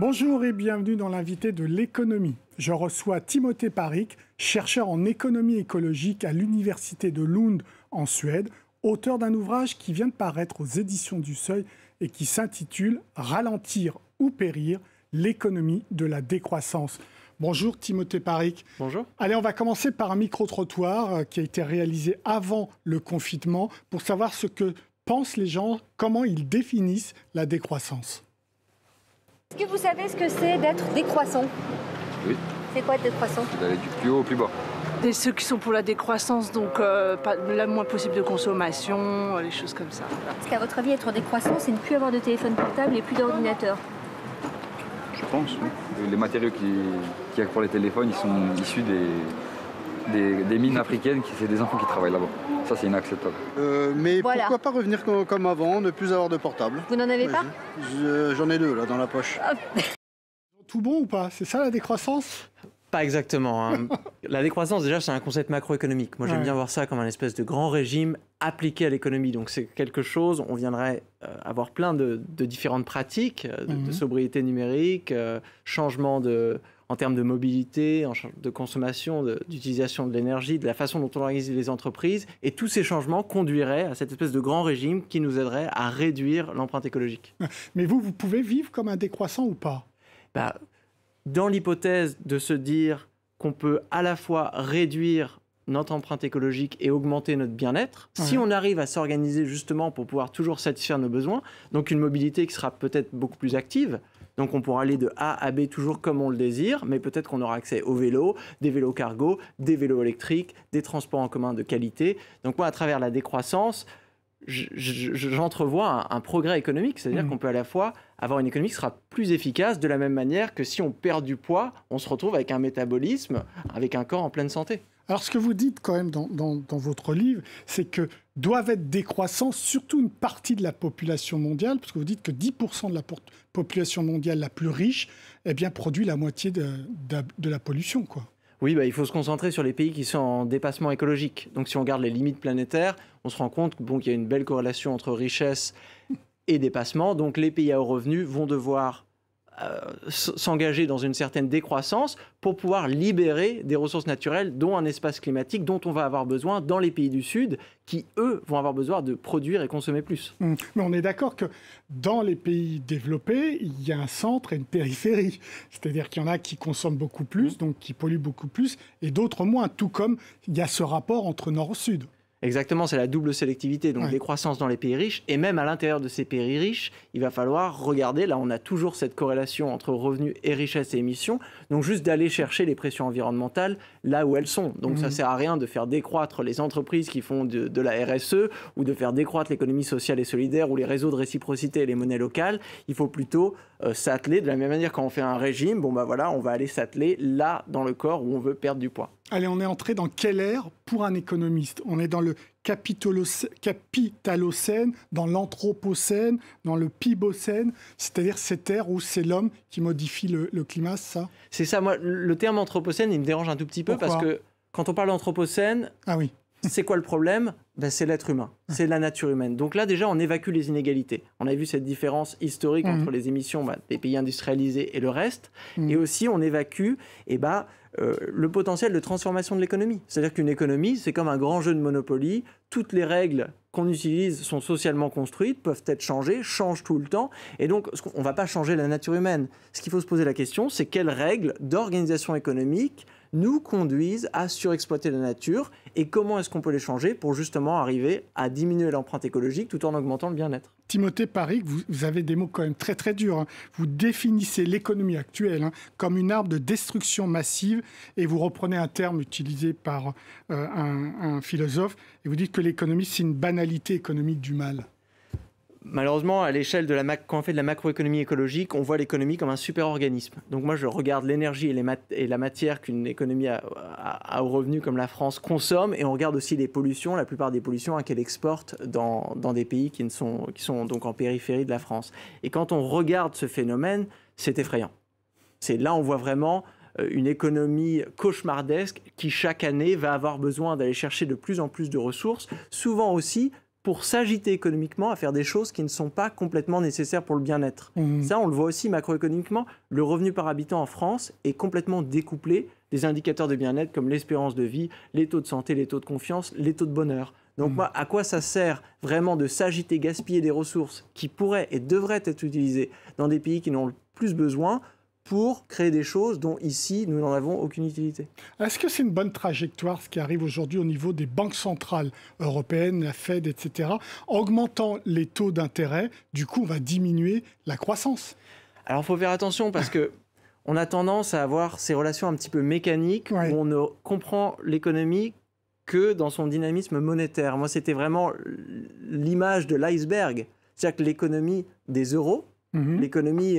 Bonjour et bienvenue dans l'invité de l'économie. Je reçois Timothée Parikh, chercheur en économie écologique à l'université de Lund en Suède, auteur d'un ouvrage qui vient de paraître aux éditions du Seuil et qui s'intitule « Ralentir ou périr, l'économie de la décroissance ». Bonjour Timothée Parikh. Bonjour. Allez, on va commencer par un micro-trottoir qui a été réalisé avant le confinement pour savoir ce que pensent les gens, comment ils définissent la décroissance. Est-ce que vous savez ce que c'est d'être décroissant? Oui. C'est quoi être décroissant? D'aller du plus haut au plus bas. Et ceux qui sont pour la décroissance, donc le moins possible de consommation, les choses comme ça. Voilà. Est-ce qu'à votre avis, être décroissant, c'est ne plus avoir de téléphone portable et plus d'ordinateur? Je pense, oui. Les matériaux qu'il y a pour les téléphones, ils sont issus des mines africaines, c'est des enfants qui travaillent là-bas. Ça, c'est inacceptable. Mais Voilà. pourquoi pas revenir comme avant, ne plus avoir de portable? Vous n'en avez pas? J'en ai deux là dans la poche. Tout bon ou pas? C'est ça la décroissance? Pas exactement. Hein. La décroissance, déjà, c'est un concept macroéconomique. Moi, j'aime bien voir ça comme un espèce de grand régime appliqué à l'économie. Donc, c'est quelque chose, on viendrait avoir plein de différentes pratiques, de sobriété numérique, changement en termes de mobilité, de consommation, d'utilisation de l'énergie, de la façon dont on organise les entreprises. Et tous ces changements conduiraient à cette espèce de grand régime qui nous aiderait à réduire l'empreinte écologique. Mais vous pouvez vivre comme un décroissant ou pas? Dans l'hypothèse de se dire qu'on peut à la fois réduire notre empreinte écologique et augmenter notre bien-être, si on arrive à s'organiser justement pour pouvoir toujours satisfaire nos besoins, donc une mobilité qui sera peut-être beaucoup plus active, donc on pourra aller de A à B toujours comme on le désire, mais peut-être qu'on aura accès au vélo, des vélos cargo, des vélos électriques, des transports en commun de qualité. Donc moi, à travers la décroissance, j'entrevois un progrès économique, c'est-à-dire qu'on peut à la fois avoir une économie qui sera plus efficace, de la même manière que si on perd du poids, on se retrouve avec un métabolisme, avec un corps en pleine santé. Alors, ce que vous dites quand même dans votre livre, c'est que doivent être décroissants surtout une partie de la population mondiale, parce que vous dites que 10% de la population mondiale la plus riche produit la moitié de la pollution, quoi. Oui, il faut se concentrer sur les pays qui sont en dépassement écologique. Donc si on regarde les limites planétaires, on se rend compte qu'il y a une belle corrélation entre richesse et dépassement. Donc les pays à haut revenu vont devoir s'engager dans une certaine décroissance pour pouvoir libérer des ressources naturelles, dont un espace climatique dont on va avoir besoin dans les pays du Sud, qui, eux, vont avoir besoin de produire et consommer plus. Mais on est d'accord que dans les pays développés, il y a un centre et une périphérie. C'est-à-dire qu'il y en a qui consomment beaucoup plus, donc qui polluent beaucoup plus, et d'autres moins, tout comme il y a ce rapport entre nord et sud. Exactement, c'est la double sélectivité, donc décroissance dans les pays riches, et même à l'intérieur de ces pays riches, il va falloir regarder, là on a toujours cette corrélation entre revenus et richesse et émissions, donc juste d'aller chercher les pressions environnementales là où elles sont. Donc ça ne sert à rien de faire décroître les entreprises qui font de la RSE, ou de faire décroître l'économie sociale et solidaire, ou les réseaux de réciprocité et les monnaies locales. Il faut plutôt s'atteler, de la même manière quand on fait un régime, on va aller s'atteler là dans le corps où on veut perdre du poids. Allez, on est entré dans quelle ère pour un économiste? On est dans le capitalocène, dans l'anthropocène, dans le pibocène, c'est-à-dire cette ère où c'est l'homme qui modifie le climat, ça? C'est ça, moi, le terme anthropocène, il me dérange un tout petit peu. Pourquoi? Parce que quand on parle d'anthropocène, c'est quoi le problème? C'est l'être humain, c'est la nature humaine. Donc là, déjà, on évacue les inégalités. On a vu cette différence historique entre les émissions des pays industrialisés et le reste. Et aussi, on évacue le potentiel de transformation de l'économie. C'est-à-dire qu'une économie, c'est comme un grand jeu de Monopoly. Toutes les règles qu'on utilise sont socialement construites, peuvent être changées, changent tout le temps. Et donc, on ne va pas changer la nature humaine. Ce qu'il faut se poser la question, c'est quelles règles d'organisation économique nous conduisent à surexploiter la nature et comment est-ce qu'on peut les changer pour justement arriver à diminuer l'empreinte écologique tout en augmentant le bien-être. Timothée Parikh, vous avez des mots quand même très très durs. Vous définissez l'économie actuelle comme une arme de destruction massive et vous reprenez un terme utilisé par un philosophe et vous dites que l'économie c'est une banalité économique du mal. Malheureusement, à l'échelle de quand on fait de la macroéconomie écologique, on voit l'économie comme un super-organisme. Donc moi, je regarde l'énergie et la matière qu'une économie à haut revenu comme la France consomme, et on regarde aussi les pollutions, la plupart des pollutions qu'elle exporte dans des pays qui sont donc en périphérie de la France. Et quand on regarde ce phénomène, c'est effrayant. Là, on voit vraiment une économie cauchemardesque qui, chaque année, va avoir besoin d'aller chercher de plus en plus de ressources, souvent aussi pour s'agiter économiquement à faire des choses qui ne sont pas complètement nécessaires pour le bien-être. Ça, on le voit aussi macroéconomiquement. Le revenu par habitant en France est complètement découplé des indicateurs de bien-être comme l'espérance de vie, les taux de santé, les taux de confiance, les taux de bonheur. Donc, moi, à quoi ça sert vraiment de s'agiter, gaspiller des ressources qui pourraient et devraient être utilisées dans des pays qui n'ont le plus besoin pour créer des choses dont ici, nous n'en avons aucune utilité. Est-ce que c'est une bonne trajectoire, ce qui arrive aujourd'hui au niveau des banques centrales européennes, la Fed, etc. En augmentant les taux d'intérêt, du coup, on va diminuer la croissance. Alors, il faut faire attention parce qu'on a tendance à avoir ces relations un petit peu mécaniques où on ne comprend l'économie que dans son dynamisme monétaire. Moi, c'était vraiment l'image de l'iceberg. C'est-à-dire que l'économie des euros, l'économie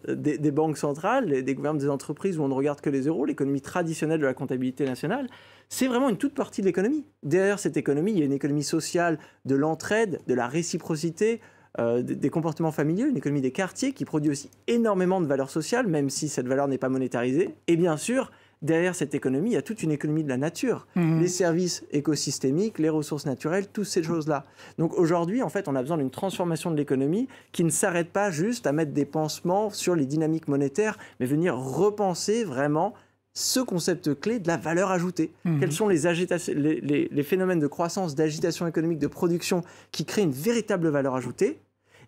des banques centrales, des gouvernements des entreprises où on ne regarde que les euros, l'économie traditionnelle de la comptabilité nationale, c'est vraiment une toute partie de l'économie. Derrière cette économie, il y a une économie sociale de l'entraide, de la réciprocité, des comportements familiaux, une économie des quartiers qui produit aussi énormément de valeur sociale, même si cette valeur n'est pas monétarisée. Et bien sûr, derrière cette économie, il y a toute une économie de la nature, les services écosystémiques, les ressources naturelles, toutes ces choses-là. Donc aujourd'hui, en fait, on a besoin d'une transformation de l'économie qui ne s'arrête pas juste à mettre des pansements sur les dynamiques monétaires, mais venir repenser vraiment ce concept clé de la valeur ajoutée. Quels sont les phénomènes de croissance, d'agitation économique, de production qui créent une véritable valeur ajoutée,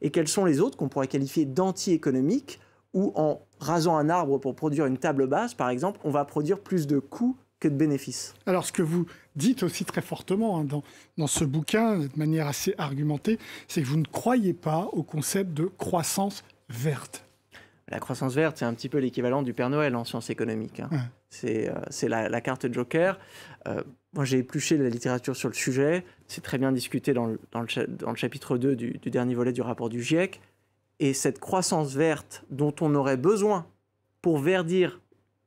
et quels sont les autres qu'on pourrait qualifier d'anti-économiques, où en rasant un arbre pour produire une table basse, par exemple, on va produire plus de coûts que de bénéfices. Alors, ce que vous dites aussi très fortement dans ce bouquin, de manière assez argumentée, c'est que vous ne croyez pas au concept de croissance verte. La croissance verte, c'est un petit peu l'équivalent du Père Noël en sciences économiques. C'est la carte Joker. Moi, j'ai épluché la littérature sur le sujet. C'est très bien discuté dans le chapitre 2 du dernier volet du rapport du GIEC. Et cette croissance verte dont on aurait besoin pour verdir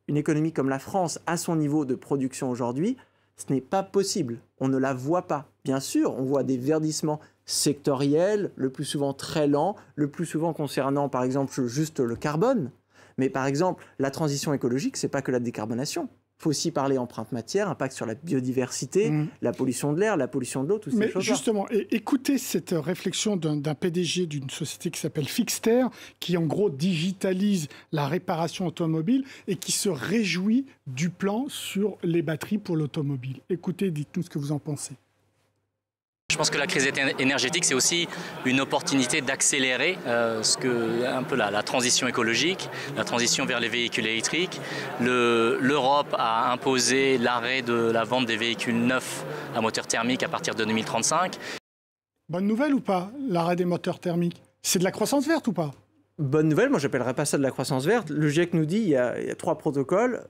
une économie comme la France à son niveau de production aujourd'hui, ce n'est pas possible. On ne la voit pas. Bien sûr, on voit des verdissements sectoriels, le plus souvent très lents, le plus souvent concernant, par exemple, juste le carbone. Mais par exemple, la transition écologique, ce n'est pas que la décarbonation. Il faut aussi parler empreinte matière, impact sur la biodiversité, la pollution de l'air, la pollution de l'eau, toutes ces choses-là. Mais justement, écoutez cette réflexion d'un PDG d'une société qui s'appelle Fixter, qui en gros digitalise la réparation automobile et qui se réjouit du plan sur les batteries pour l'automobile. Écoutez, dites-nous ce que vous en pensez. Je pense que la crise énergétique, c'est aussi une opportunité d'accélérer un peu la transition écologique, la transition vers les véhicules électriques. L'Europe a imposé l'arrêt de la vente des véhicules neufs à moteur thermique à partir de 2035. Bonne nouvelle ou pas, l'arrêt des moteurs thermiques? C'est de la croissance verte ou pas? Bonne nouvelle, moi je n'appellerais pas ça de la croissance verte. Le GIEC nous dit qu'il y a 3 protocoles.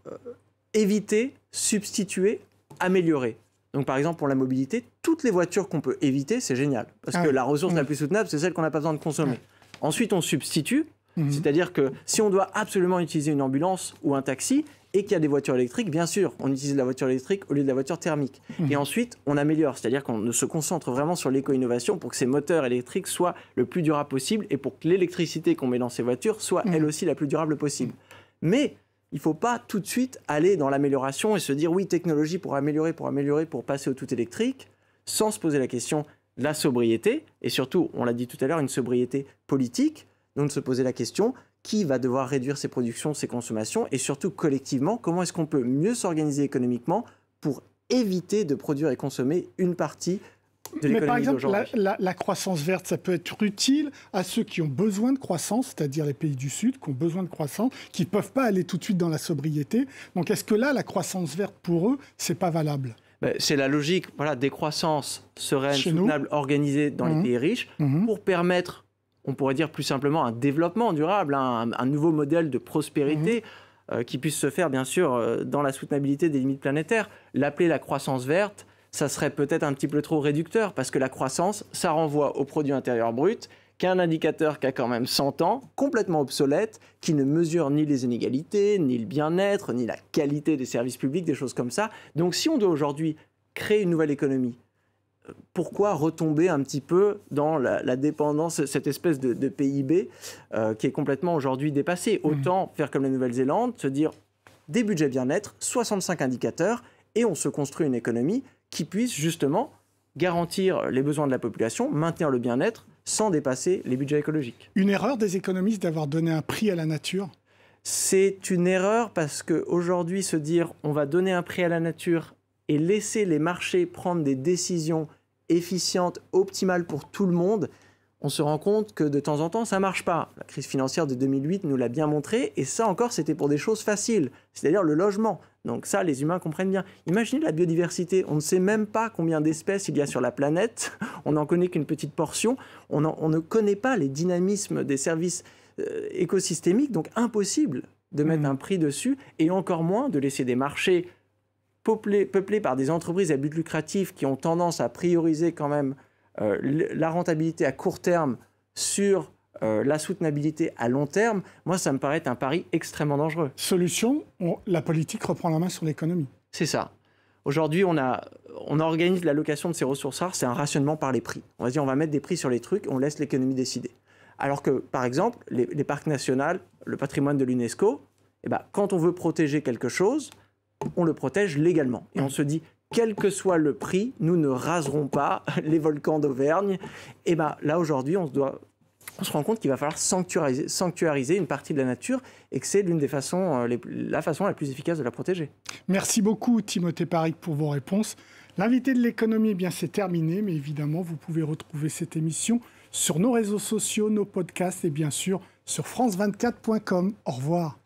Éviter, substituer, améliorer. Donc, par exemple, pour la mobilité, toutes les voitures qu'on peut éviter, c'est génial. Parce que la ressource la plus soutenable, c'est celle qu'on n'a pas besoin de consommer. Ensuite, on substitue. C'est-à-dire que si on doit absolument utiliser une ambulance ou un taxi et qu'il y a des voitures électriques, bien sûr, on utilise la voiture électrique au lieu de la voiture thermique. Et ensuite, on améliore. C'est-à-dire qu'on se concentre vraiment sur l'éco-innovation pour que ces moteurs électriques soient le plus durables possible et pour que l'électricité qu'on met dans ces voitures soit elle aussi la plus durable possible. Mais il ne faut pas tout de suite aller dans l'amélioration et se dire oui, technologie pour améliorer, pour passer au tout électrique, sans se poser la question de la sobriété, et surtout, on l'a dit tout à l'heure, une sobriété politique, donc de se poser la question qui va devoir réduire ses productions, ses consommations, et surtout collectivement, comment est-ce qu'on peut mieux s'organiser économiquement pour éviter de produire et consommer une partie de l'économie. Mais par exemple, la croissance verte, ça peut être utile à ceux qui ont besoin de croissance, c'est-à-dire les pays du Sud qui ont besoin de croissance, qui ne peuvent pas aller tout de suite dans la sobriété. Donc est-ce que là, la croissance verte, pour eux, ce n'est pas valable? C'est la logique des croissances sereines, soutenables, organisées dans les pays riches pour permettre, on pourrait dire plus simplement, un développement durable, un nouveau modèle de prospérité qui puisse se faire, bien sûr, dans la soutenabilité des limites planétaires. L'appeler la croissance verte, ça serait peut-être un petit peu trop réducteur, parce que la croissance, ça renvoie au produit intérieur brut, qui est un indicateur qui a quand même 100 ans, complètement obsolète, qui ne mesure ni les inégalités, ni le bien-être, ni la qualité des services publics, des choses comme ça. Donc si on doit aujourd'hui créer une nouvelle économie, pourquoi retomber un petit peu dans la dépendance, cette espèce de PIB qui est complètement aujourd'hui dépassée? Autant faire comme la Nouvelle-Zélande, se dire des budgets bien-être, 65 indicateurs, et on se construit une économie qui puisse justement garantir les besoins de la population, maintenir le bien-être, sans dépasser les budgets écologiques. Une erreur des économistes d'avoir donné un prix à la nature ? C'est une erreur parce qu'aujourd'hui, se dire on va donner un prix à la nature et laisser les marchés prendre des décisions efficientes, optimales pour tout le monde, on se rend compte que de temps en temps, ça ne marche pas. La crise financière de 2008 nous l'a bien montré, et ça encore, c'était pour des choses faciles, c'est-à-dire le logement. Donc ça, les humains comprennent bien. Imaginez la biodiversité, on ne sait même pas combien d'espèces il y a sur la planète, on n'en connaît qu'une petite portion, on ne connaît pas les dynamismes des services écosystémiques, donc impossible de mettre un prix dessus, et encore moins de laisser des marchés peuplés par des entreprises à but lucratif qui ont tendance à prioriser quand même la rentabilité à court terme sur la soutenabilité à long terme. Moi, ça me paraît être un pari extrêmement dangereux. Solution, la politique reprend la main sur l'économie. C'est ça. Aujourd'hui, on organise l'allocation de ces ressources rares, c'est un rationnement par les prix. On va dire, on va mettre des prix sur les trucs, on laisse l'économie décider. Alors que, par exemple, les parcs nationaux, le patrimoine de l'UNESCO, quand on veut protéger quelque chose, on le protège légalement. Et on se dit, quel que soit le prix, nous ne raserons pas les volcans d'Auvergne. Et là, aujourd'hui, on se rend compte qu'il va falloir sanctuariser une partie de la nature et que c'est l'une des façons, la façon la plus efficace de la protéger. Merci beaucoup, Timothée Paric, pour vos réponses. L'invité de l'économie, c'est terminé, mais évidemment, vous pouvez retrouver cette émission sur nos réseaux sociaux, nos podcasts et bien sûr sur france24.com. Au revoir.